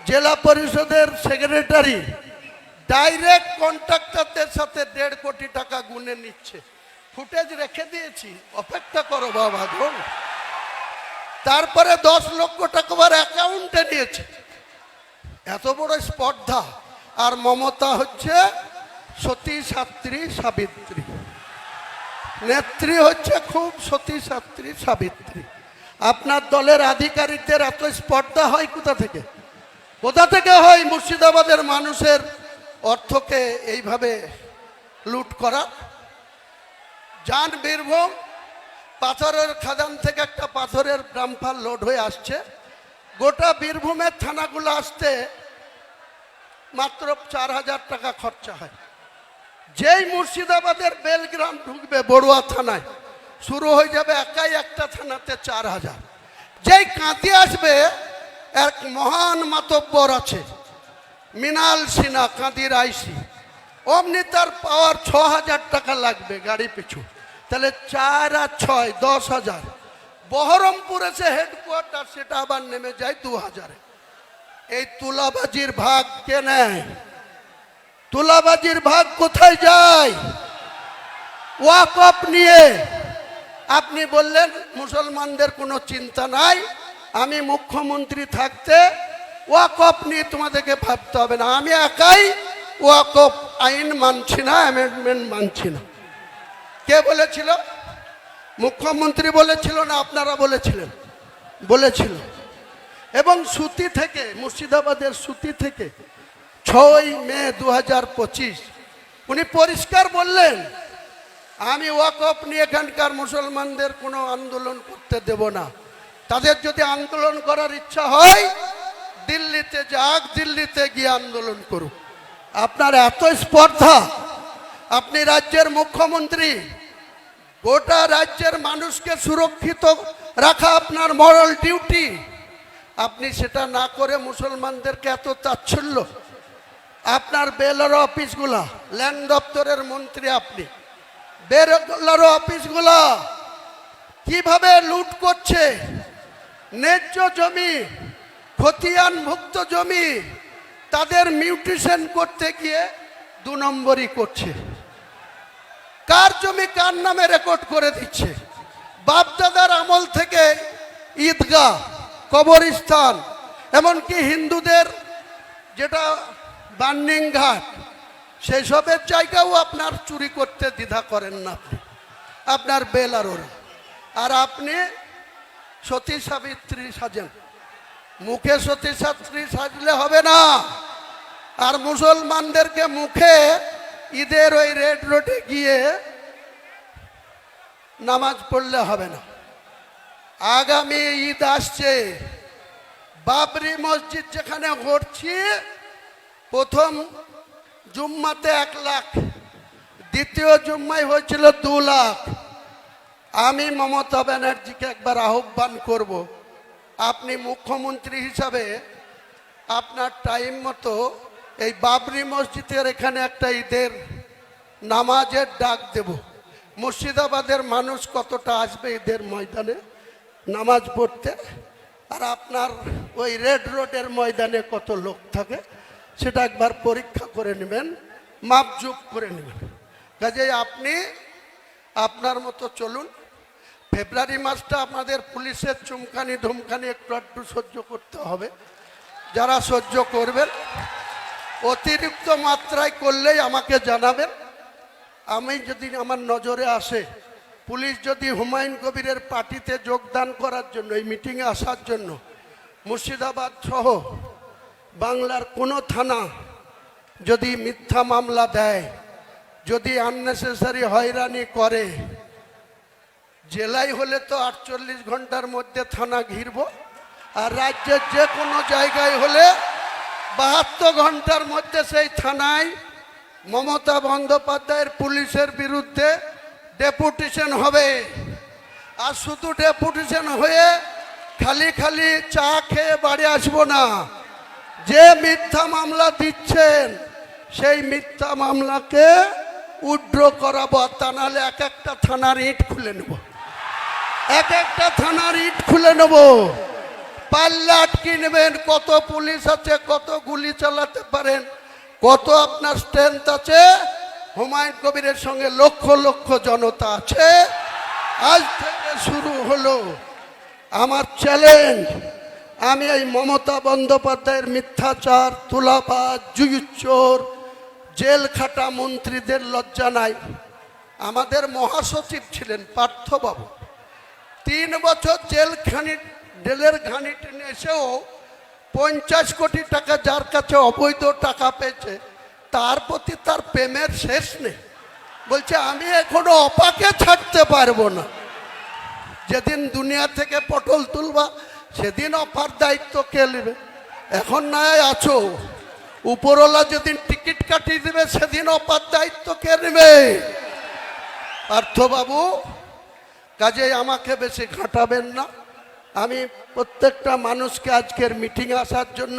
জেলা পরিষদের সেক্রেটারি ডাইরেক্ট কন্ট্রাক্টরদের সাথে 1.5 কোটি টাকা গুনে নিচ্ছে। ফুটেজ রেখে দিয়েছি, অপেক্ষা করো বাবা গো। তারপরে 10 লক্ষ টাকা আবার অ্যাকাউন্টে নিয়েছে। এত বড় স্পর্ধা। আর মমতা হচ্ছে সতী সাত্রী সাবিত্রী, নেত্রী হচ্ছে খুব সতী সাত্রী সাবিত্রী। আপনার দলের আধিকারিকদের এত স্পর্ধা হয় কোথা থেকে? কোথা থেকে হয় মুর্শিদাবাদের মানুষের অর্থকে এইভাবে লুট করা? যান বীরভূম, পাথরের খাদান থেকে একটা পাথরের ডাম্পার লোড হয়ে আসছে। গোটা বীরভূমের থানাগুলো আসতে মাত্র 4,000 টাকা খরচা হয়। যেই মুর্শিদাবাদের বেলগ্রাম ঢুকবে বড়ুয়া থানায়, শুরু হয়ে যাবে একাই একটা থানাতে 4,000। যেই কাঁদি আসবে, এক মহান মাতব্বর আছে মৃণাল সিনহা, কাঁদির আইসি, অমনি তার পাওয়ার 6,000 টাকা লাগবে গাড়ি পিছু। তাহলে 4 আর 6 10,000। বহরমপুর এসে হেডকোয়ার্টার, সেটা আবার নেমে যায় 2,000। এই তুলাবাজির ভাগ কে নেয়? তুলাবাজির ভাগ কোথায় যায়? ওয়াকফ নিয়ে। আপনি বললেন মুসলমানদের কোনো চিন্তা নাই, আমি মুখ্যমন্ত্রী থাকতে ওয়াকফ নিয়ে তোমাদেরকে ভাবতে হবে না। আমি একাই ওয়াকফ আইন মানছি না, অ্যামেন্ডমেন্ট মানছি না। কে বলেছিল? মুখ্যমন্ত্রী বলেছিল না আপনারা বলেছিলেন? বলেছিল। এবং সুতি থেকে, মুর্শিদাবাদের সুতি থেকে 6 মে 2025 উনি পরিষ্কার বললেন, আমি ওয়াকফ নিয়ে এখানকার মুসলমানদের কোনো আন্দোলন করতে দেব না। তাদের যদি আন্দোলন করার ইচ্ছা হয় দিল্লিতে যাক, দিল্লিতে গিয়ে আন্দোলন করুক। আপনার এত স্পর্ধা, আপনি রাজ্যের মুখ্যমন্ত্রী, গোটা রাজ্যের মানুষকে সুরক্ষিত রাখা আপনার মরাল ডিউটি। আপনি সেটা না করে মুসলমানদেরকে এত তাচ্ছিল্য। আপনার বেলারো অফিসগুলা, ল্যান্ড দপ্তরের মন্ত্রী আপনি, বেলারো অফিসগুলা কিভাবে লুট করছে, ন্যায্য জমি, খতিয়ানভুক্ত জমি তাদের মিউটেশন করতে গিয়ে 2 নম্বরই করছে। কার জমি কার নামে রেকর্ড করে দিচ্ছে। বাপদাদার আমল থেকে ঈদগাহ, কবরস্থান, এমনকি হিন্দুদের যেটা বার্নিং ঘাট, সেই সবের জায়গাও আপনার চুরি করতে দ্বিধা করেন না আপনি, আপনার বেলারোরা। আর আপনি সতী সাবিত্রী সাজেন। মুখে সতী সাবিত্রী সাজলে হবে না। আর মুসলমানদেরকে মুখে ঈদের ওই রেড রোডে গিয়ে নামাজ পড়লে হবে না। আগামী ঈদ আসছে, বাবরি মসজিদ যেখানে ঘটছি, প্রথম জুম্মাতে 1 লাখ, দ্বিতীয় জুম্মায় হয়েছিল 2 লাখ। আমি মমতা ব্যানার্জিকে একবার আহ্বান করব, আপনি মুখ্যমন্ত্রী হিসাবে আপনার টাইম মতো এই বাবরি মসজিদের এখানে একটা ঈদের নামাজের ডাক দেব। মুর্শিদাবাদের মানুষ কতটা আসবে ঈদের ময়দানে নামাজ পড়তে, আর আপনার ওই রেড রোডের ময়দানে কত লোক থাকে সেটা একবার পরীক্ষা করে নেবেন, মাপজোক করে নেবেন। কাজেই আপনি আপনার মতো চলুন। ফেব্রুয়ারি মাসটা আমাদের পুলিশের চুমকানি ধুমকানি একটু একটু সহ্য করতে হবে। যারা সহ্য করবেন, অতিরিক্ত মাত্রায় করলেই আমাকে জানাবেন। আমি যদি আমার নজরে আসে, পুলিশ যদি হুমায়ুন কবিরের পার্টিতে যোগদান করার জন্য, এই মিটিংয়ে আসার জন্য মুর্শিদাবাদ সহ বাংলার কোনো থানা যদি মিথ্যা মামলা দেয়, যদি আননেসেসারি হয়রানি করে, জেলায় হলে তো 48 ঘন্টার মধ্যে থানা ঘিরব, আর রাজ্যের যে কোনো জায়গায় হলে 72 ঘন্টার মধ্যে সেই থানায় মমতা বন্দ্যোপাধ্যায়ের পুলিশের বিরুদ্ধে ডেপুটেশন হবে। আর শুধু ডেপুটেশন হয়ে খালি খালি চা খেয়ে বাড়ি আসবো না। যে মিথ্যা মামলা দিচ্ছেন সেই মিথ্যা মামলাকে উইথড্র করাবো, তা নাহলে এক একটা থানার ইট খুলে নেব, এক একটা থানার ইট খুলে নেব। পাল্লা আটকে নেবেন, কত পুলিশ আছে, কত গুলি চালাতে পারেন, কত আপনার স্ট্রেংথ আছে? হুমায়ুন কবিরের সঙ্গে লক্ষ লক্ষ জনতা আছে। আজ থেকে শুরু হলো আমার চ্যালেঞ্জ। আমি এই মমতা বন্দ্যোপাধ্যায়ের মিথ্যাচার, তুলাবাজ, জুয়ুচোর, জেল খাটা মন্ত্রীদের লজ্জা নাই। আমাদের মহাসচিব ছিলেন পার্থবাবু, 3 বছর জেলের ঘানি টেনে এসেও 50 কোটি টাকা যার কাছে অবৈধ টাকা পেয়েছে তার প্রতি তার প্রেমের শেষ নেই। বলছে আমি এখনো অপাকে ছাড়তে পারবো না। যেদিন দুনিয়া থেকে পটল তুলবা সেদিন অপার দায়িত্ব কে নেবে? এখন নয় আছো, উপরওয়ালা যেদিন টিকিট কাটিয়ে দেবে সেদিন অপার দায়িত্ব কে নেবে? পার্থবাবু, কাজেই আমাকে বেশি ঘাঁটাবেন না। আমি প্রত্যেকটা মানুষকে আজকের মিটিংয়ে আসার জন্য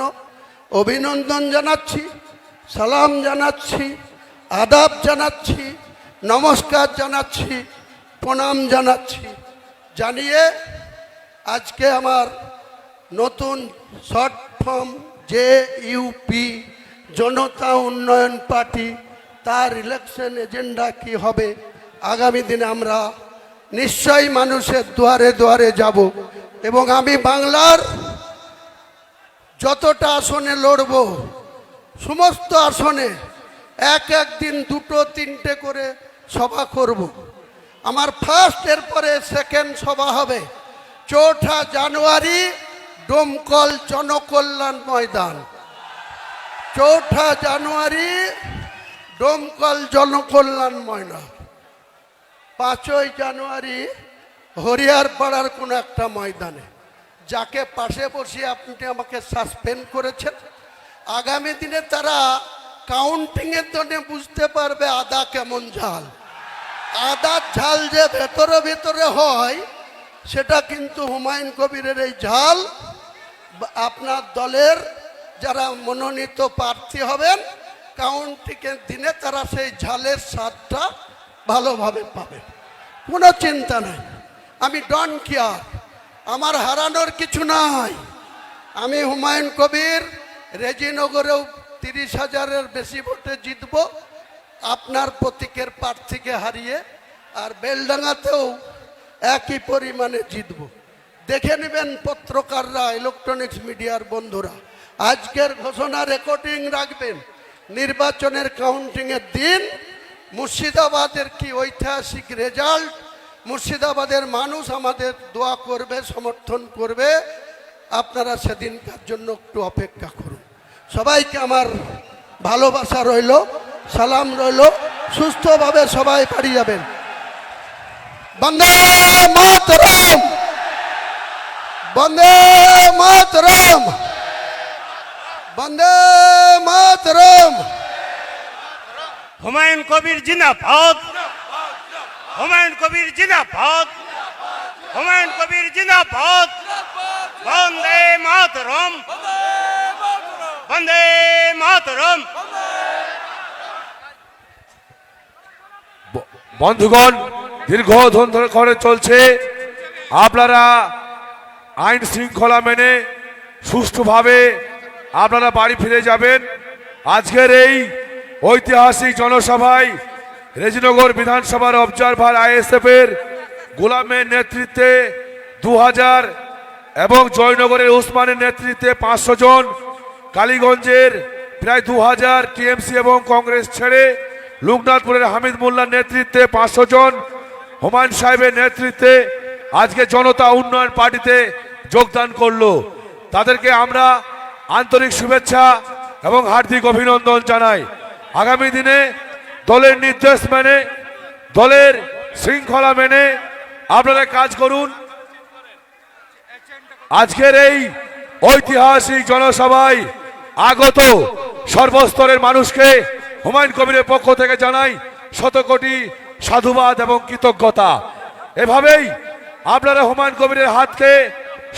অভিনন্দন জানাচ্ছি, সালাম জানাচ্ছি, আদাব জানাচ্ছি, নমস্কার জানাচ্ছি, প্রণাম জানাচ্ছি। জানিয়ে আজকে আমার নতুন শর্ট ফর্ম JUP জনতা উন্নয়ন পার্টি, তার ইলেকশন এজেন্ডা কি হবে আগামী দিনে আমরা নিশ্চয়ই মানুষের দুয়ারে দুয়ারে যাব এবং আমি বাংলার যতটা আসনে লড়ব সমস্ত আসনে এক দিন 2-3টে করে সভা করব। আমার ফার্স্ট, এরপরে সেকেন্ড সভা হবে 4 জানুয়ারি ডোমকল জনকল্যাণ ময়দান। 4 জানুয়ারি ডোমকল জনকল্যাণ ময়দান, 5 জানুয়ারি হরিয়ারপাড়ার কোনো একটা ময়দানে। যাকে পাশে বসিয়ে আপনি আমাকে সাসপেন্ড করেছেন, আগামী দিনে তারা কাউন্টিংয়ের জন্য বুঝতে পারবে আদা কেমন ঝাল। আদার ঝাল যে ভেতরে ভেতরে হয় সেটা কিন্তু হুমায়ুন কবিরের এই ঝাল আপনার দলের যারা মনোনীত প্রার্থী হবেন কাউন্টিংয়ের দিনে তারা সেই ঝালের স্বাদটা ভালোভাবে পাবে। কোনো চিন্তা নাই, আমি ডন কেয়ার, আমার হারানোর কিছু নাই। আমি হুমায়ুন কবির রেজিনগরেও 30,000-এর বেশি ভোটে জিতব আপনার প্রতীকের প্রার্থীকে হারিয়ে, আর বেলডাঙ্গাতেও একই পরিমাণে জিতব। দেখে নেবেন পত্রকাররা, ইলেকট্রনিক্স মিডিয়ার বন্ধুরা, আজকের ঘোষণা রেকর্ডিং রাখবেন। নির্বাচনের কাউন্টিংয়ের দিন মুর্শিদাবাদের কি ঐতিহাসিক রেজাল্ট, মুর্শিদাবাদের মানুষ আমাদের দোয়া করবে, সমর্থন করবে। আপনারা সেদিনকার জন্য একটু অপেক্ষা করুন। সবাইকে আমার ভালোবাসা রইল, সালাম রইল, সুস্থভাবে সবাই বাড়ি যাবেন। বন্দে মাতরম, বন্দে মাতরম, বন্দে মাতরম। হুমায়ুন কবির জিন্দাবাদ, হুমায়ুন কবির জিন্দাবাদ, হুমায়ুন কবির জিন্দাবাদ। বন্দে মাতরম, বন্দে মাতরম। বন্ধুগণ, দীর্ঘদিন ধরে চলছে, আপনারা আইন শৃঙ্খলা মেনে সুষ্ঠুভাবে আপনারা বাড়ি ফিরে যাবেন। আজকের এই ঐতিহাসিক জনসভায় রেজিনগর বিধানসভার অবজারভার ISF এর গোলামের নেতৃত্বে 2000 এবং জয়নগরের উসমানের নেতৃত্বে 500 জন, কালীগঞ্জের প্রায় 2000 TMC এবং কংগ্রেস ছেড়ে লোকনাথপুরের হামিদ মোল্লার নেতৃত্বে 500 জন, হুমায়ুন সাহেবের নেতৃত্বে আজকে জনতা উন্নয়ন পার্টিতে যোগদান করলো। তাদেরকে আমরা আন্তরিক শুভেচ্ছা এবং হার্দিক অভিনন্দন জানাই। আগামী দিনে দলের নির্দেশ মেনে, দলের শৃঙ্খলা মেনে আপনারা কাজ করুন। আজকের এই ঐতিহাসিক জনসভায় আগত সর্বস্তরের মানুষকে হুমায়ুন কবিরের পক্ষ থেকে জানাই শতকোটি সাধুবাদ এবং কৃতজ্ঞতা। এভাবেই আপনারা হুমায়ুন কবিরের হাতকে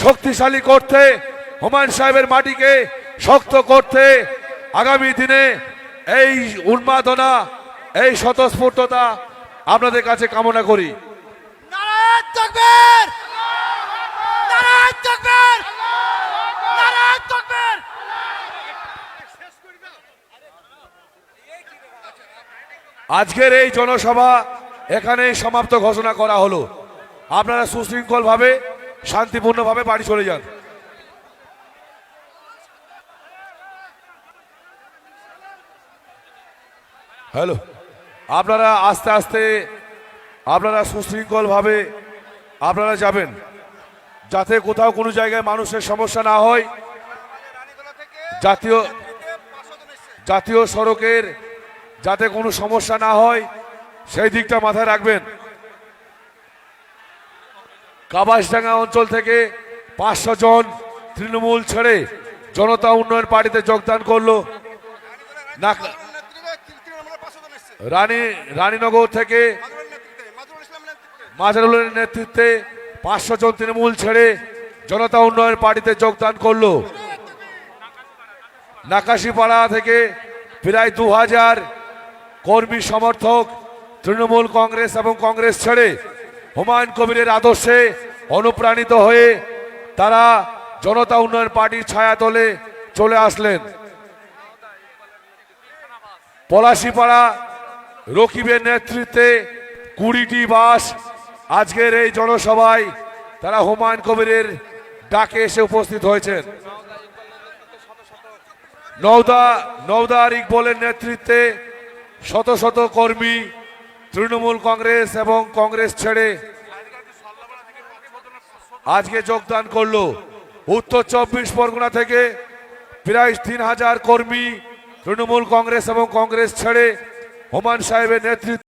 শক্তিশালী করতে, হুমায়ুন সাহেবের মাটিকে শক্ত করতে আগামী দিনে এই উন্মাদনা, এই স্বতঃস্ফূর্ততা আপনাদের কাছে কামনা করি। নারায়ণ তাকবীর, নারায়ণ তাকবীর, নারায়ণ তাকবীর। আজকের এই জনসভা এখানেই সমাপ্ত ঘোষণা করা হলো। আপনারা সুশৃঙ্খলভাবে শান্তিপূর্ণভাবে বাড়ি চলে যান। হ্যালো, আপনারা আস্তে আস্তে আপনারা সুশৃঙ্খলভাবে আপনারা যাবেন, যাতে কোথাও কোনো জায়গায় মানুষের সমস্যা না হয়। জাতীয় সড়কের যাতে কোনো সমস্যা না হয় সেই দিকটা মাথায় রাখবেন। কাবাসডাঙ্গা অঞ্চল থেকে 500 জন তৃণমূল ছেড়ে জনতা উন্নয়ন পার্টিতে যোগদান করলো। রানীনগর থেকে মাজারুলের নেতৃত্বে 500 জন তৃণমূল ছেড়ে জনতা উন্নয়ন পার্টিতে যোগদান করলো। নাকাশিপাড়া থেকে প্রায় 2000 কর্মী সমর্থক তৃণমূল কংগ্রেস এবং কংগ্রেস ছেড়ে হুমায়ুন কবিরের আদর্শে অনুপ্রাণিত হয়ে তারা জনতা উন্নয়ন পার্টির ছায়াতলে চলে আসলেন। পলাশিপাড়া রকিবের নেতৃত্বে 20টি বাস আজকের এই জনসভায় তারা হুমায়ুন কবিরের ডাকে এসে উপস্থিত হয়েছেন। নওদা ইকবলের নেতৃত্বে শত শত কর্মী তৃণমূল কংগ্রেস এবং কংগ্রেস ছেড়ে আজকে যোগদান করলো। উত্তর 24 পরগনা থেকে প্রায় 3000 কর্মী তৃণমূল কংগ্রেস এবং কংগ্রেস ছেড়ে হুমায়ুন সাহেবের নেতৃত্বে